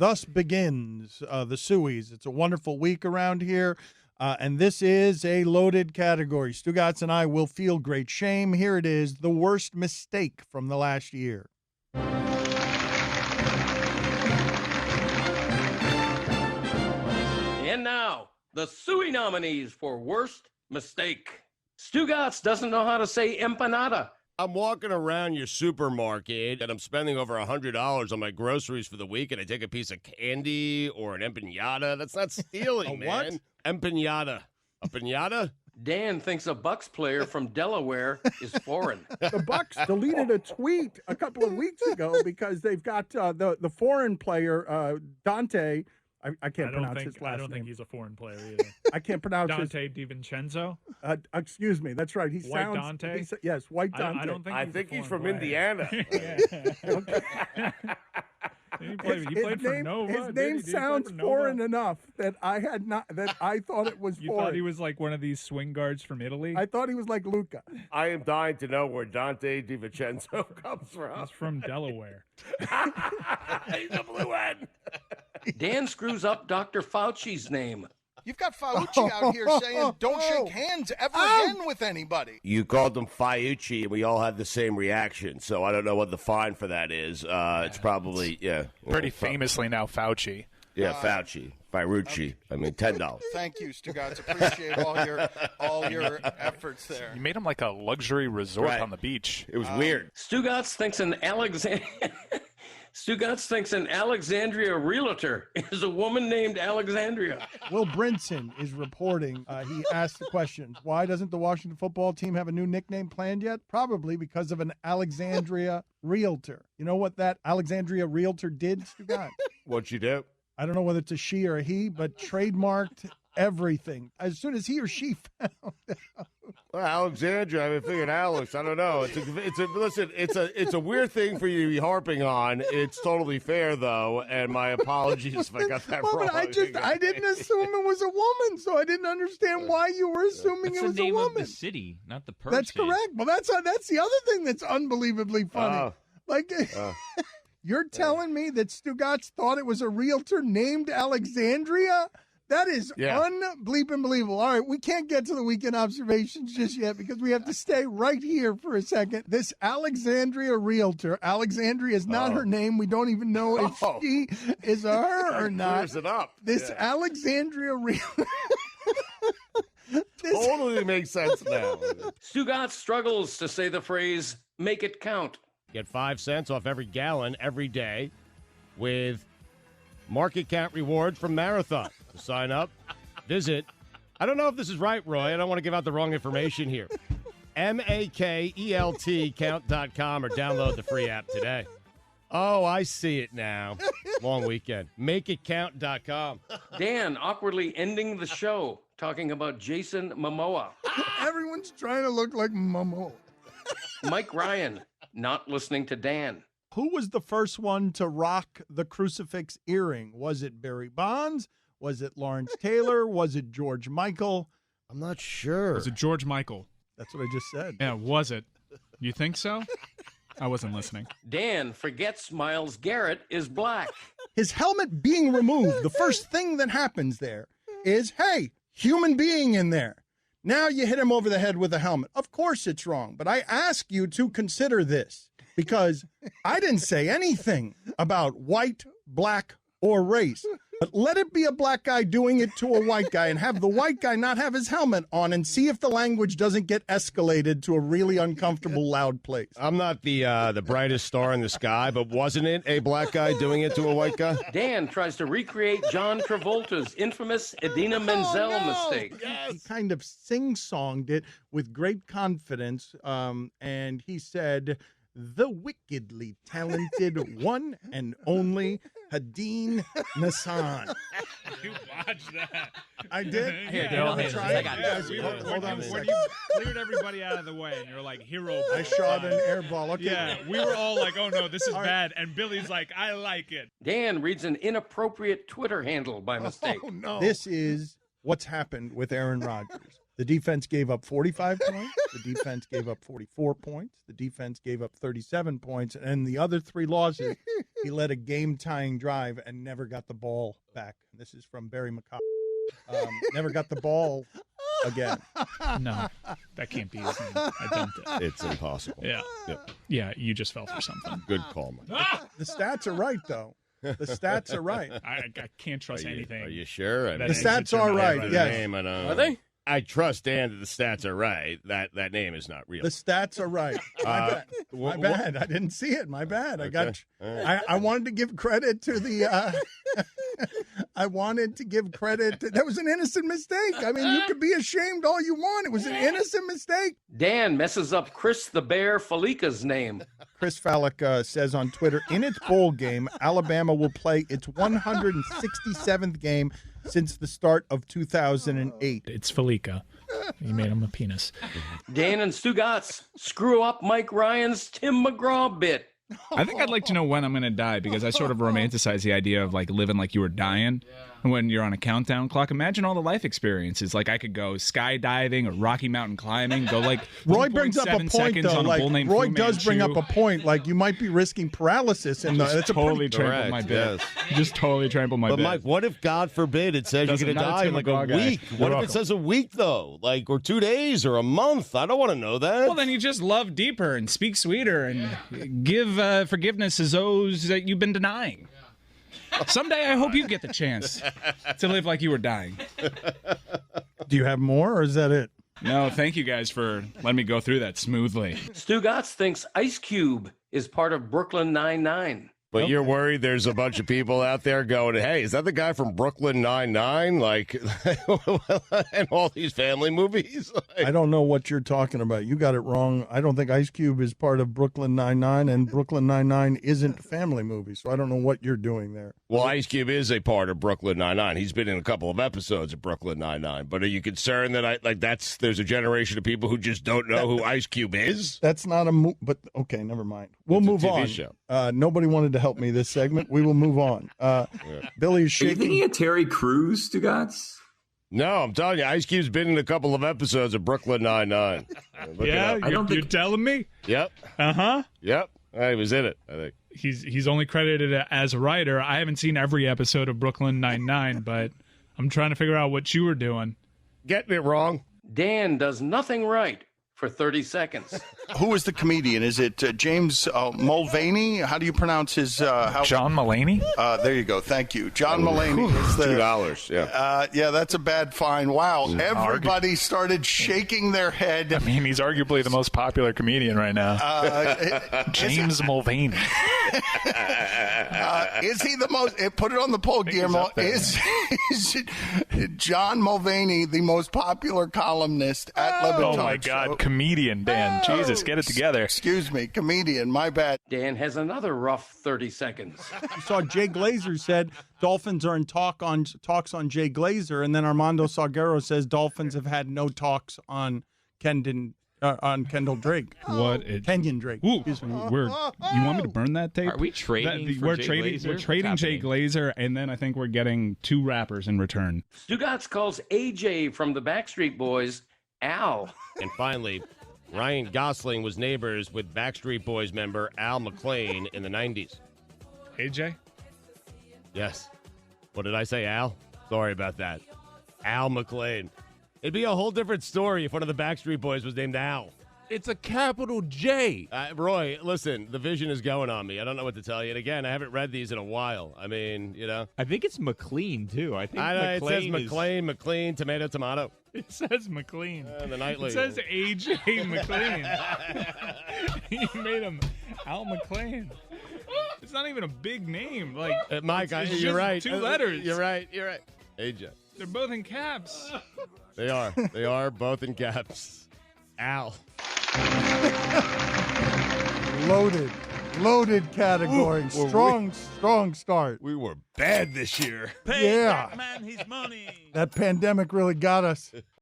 thus begins the Sueys. It's a wonderful week around here, and this is a loaded category. Stugatz and I will feel great shame. Here it is, the worst mistake from the last year. And now, the Suey nominees for worst mistake. Stugatz doesn't know how to say empanada. I'm walking around your supermarket and I'm spending over $100 on my groceries for the week, and I take a piece of candy or an empanada. That's not stealing, man. What? Empanada. A pinata? Dan thinks a Bucks player from Delaware is foreign. The Bucks deleted a tweet a couple of weeks ago because they've got the foreign player, Dante. I can't pronounce his last name. I don't think he's a foreign player either. I can't pronounce Dante DiVincenzo? Excuse me. That's right. White Dante? Yes, White Dante. I think he's from Indiana. He played for Nova. His name sounds foreign enough that I thought it was You foreign. thought he was like one of these swing guards from Italy? I thought he was like Luca. I am dying to know where Dante DiVincenzo comes from. He's from Delaware. He's a blue N. Dan screws up Dr. Fauci's name. You've got Fauci out here saying don't shake hands ever again with anybody. You called him Fauci, and we all had the same reaction, so I don't know what the fine for that is. It's probably, Pretty famously now, Fauci. Yeah, Fauci. Fauci. I mean, $10. Thank you, Stugatz. Appreciate all your efforts there. You made him like a luxury resort on the beach. It was weird. Stugatz thinks an Alexandria realtor is a woman named Alexandria. Will Brinson is reporting. He asked the question, why doesn't the Washington football team have a new nickname planned yet? Probably because of an Alexandria realtor. You know what that Alexandria realtor did, Stugatz? What'd you do? I don't know whether it's a she or a he, but trademarked everything as soon as he or she found out. Well, Alexandria, I figured Alex. I don't know. It's a weird thing for you to be harping on. It's totally fair though, and my apologies if I got that wrong. But I didn't assume it was a woman, so I didn't understand why you were assuming it was a woman. That's the name of the city, not the person. That's correct. Well, that's the other thing that's unbelievably funny. You're telling me that Stugatz thought it was a realtor named Alexandria? That is unbleeping believable. All right, we can't get to the weekend observations just yet because we have to stay right here for a second. This Alexandria realtor, Alexandria is not her name. We don't even know if she is a her or not. Clears it up. This Alexandria realtor. Totally makes sense now. Stugatz struggles to say the phrase, make it count. Get 5 cents off every gallon every day with Market Count rewards from Marathon. To sign up, visit, I don't know if this is right, Roy. I don't want to give out the wrong information here. MAKELT count.com or download the free app today. Oh, I see it now. Long weekend. MakeItCount.com. Dan awkwardly ending the show talking about Jason Momoa. Everyone's trying to look like Momoa. Mike Ryan not listening to Dan. Who was the first one to rock the crucifix earring? Was it Barry Bonds? Was it Lawrence Taylor? Was it George Michael? I'm not sure. Was it George Michael? That's what I just said. Yeah, was it? You think so? I wasn't listening. Dan forgets Myles Garrett is black. His helmet being removed, the first thing that happens there is, hey, human being in there. Now you hit him over the head with a helmet. Of course it's wrong, but I ask you to consider this because I didn't say anything about white, black, or race. But let it be a black guy doing it to a white guy and have the white guy not have his helmet on and see if the language doesn't get escalated to a really uncomfortable, loud place. I'm not the brightest star in the sky, but wasn't it a black guy doing it to a white guy? Dan tries to recreate John Travolta's infamous Idina Menzel mistake. Yes. He kind of sing-songed it with great confidence, and he said, the wickedly talented one and only Hadeen Nassan. You watched that. I did? Here, Yeah, I'll handle this. I got it. Hold on a when second. you cleared everybody out of the way and you're like, hero. I shot an air ball. Okay. Yeah, we were all like, oh no, this is bad. And Billy's like, I like it. Dan reads an inappropriate Twitter handle by mistake. Oh, no. This is what's happened with Aaron Rodgers. The defense gave up 45 points. The defense gave up 44 points. The defense gave up 37 points. And the other 3 losses, he led a game-tying drive and never got the ball back. This is from Barry McCall. Never got the ball again. No, that can't be his name. I dumped it. It's impossible. Yeah. Yep. Yeah, you just fell for something. Good call, Mike. The stats are right, though. The stats are right. I can't trust anything. Are you sure? I that The stats are right, yes. Name, I know. Are they? I trust Dan that the stats are right. That name is not real. The stats are right. My bad. I didn't see it. My bad. I wanted to give credit to the. I wanted to give credit. That was an innocent mistake. I mean, you could be ashamed all you want. It was an innocent mistake. Dan messes up Chris the Bear Falika's name. Chris Fallick says on Twitter, in its bowl game, Alabama will play its 167th game since the start of 2008. It's Falika. You made him a penis. Dan and Stugatz screw up Mike Ryan's Tim McGraw bit. I think I'd like to know when I'm going to die because I sort of romanticize the idea of like living like you were dying when you're on a countdown clock. Imagine all the life experiences. Like I could go skydiving or Rocky Mountain climbing, go like Roy brings up a 1.7 point seconds though. on a Like bull named Roy Fu does bring up Manchu. a point. Like you might be risking paralysis, and Just that's totally a pretty, trampled my bit. Yes. Just totally trampled my But bit. Mike, what if God forbid it says Doesn't you're going to matter, die in Tim like a McGraw guy. week? You're What if welcome. it says a week though, like or 2 days or a month? I don't want to know that. Well, then you just love deeper and speak sweeter and give forgiveness to those that you've been denying. Someday I hope you get the chance to live like you were dying. Do you have more, or is that it? No, thank you guys for letting me go through that smoothly. Stugatz thinks Ice Cube is part of Brooklyn Nine-Nine. But you're worried there's a bunch of people out there going, hey, is that the guy from Brooklyn Nine-Nine? Like, and all these family movies? Like, I don't know what you're talking about. You got it wrong. I don't think Ice Cube is part of Brooklyn Nine-Nine, and Brooklyn Nine-Nine isn't a family movie, so I don't know what you're doing there. well, Ice Cube is a part of Brooklyn Nine-Nine. He's been in a couple of episodes of Brooklyn Nine-Nine. But are you concerned that there's a generation of people who just don't know who Ice Cube is? That's not a movie, but okay, never mind. We'll It's a move TV on. show. Nobody wanted to help me this segment. We will move on. Billy is Are you shaking. thinking of Terry Crews, Stugatz? No, I'm telling you, Ice Cube's been in a couple of episodes of Brooklyn Nine-Nine. Look it up. You're telling me? Yep. Uh-huh. Yep. He was in it, I think. He's only credited as a writer. I haven't seen every episode of Brooklyn Nine-Nine, but I'm trying to figure out what you were doing. Getting it wrong. Dan does nothing right for 30 seconds. Who is the comedian? Is it James Mulvaney? How do you pronounce his? John Mulaney? There you go. Thank you, John Mulaney. Is the, $2. Yeah. yeah, that's a bad fine. Wow, everybody started shaking their head. I mean, he's arguably the most popular comedian right now. James Mulvaney. Is he the most? Put it on the poll, Guillermo. Is John Mulvaney the most popular columnist at LeBatard? Oh, my God. Comedian, Dan. Jesus, get it together. Excuse me, comedian. My bad. Dan has another rough 30 seconds. You saw Jay Glazer said Dolphins are in talks on Jay Glazer, and then Armando Salguero says Dolphins have had no talks on Kendall Drake. Kenyon Drake. Ooh, Excuse me. you want me to burn that tape? Are we trading for we're Jay trading, Glazer? We're trading What's Jay happening? Glazer, and then I think we're getting 2 rappers in return. Stugatz calls AJ from the Backstreet Boys Al. And finally, Ryan Gosling was neighbors with Backstreet Boys member Al McClain in the 90s. AJ? Yes. What did I say, Al? Sorry about that. Al McClain. It'd be a whole different story if one of the Backstreet Boys was named Al. It's a capital J. Roy, listen, the vision is going on me. I don't know what to tell you. And again, I haven't read these in a while. I mean, you know. I think it's McLean, too. I think It says McLean McClain, tomato, tomato. It says McLean. The nightly. It says AJ McLean. You made him Al McLean. It's not even a big name. Like Mike, it's you're just right. 2 letters. You're right. AJ. They're both in caps. They are. They are both in caps. Al. Loaded category. Strong start. We were bad this year. Yeah. Man his money. That pandemic really got us.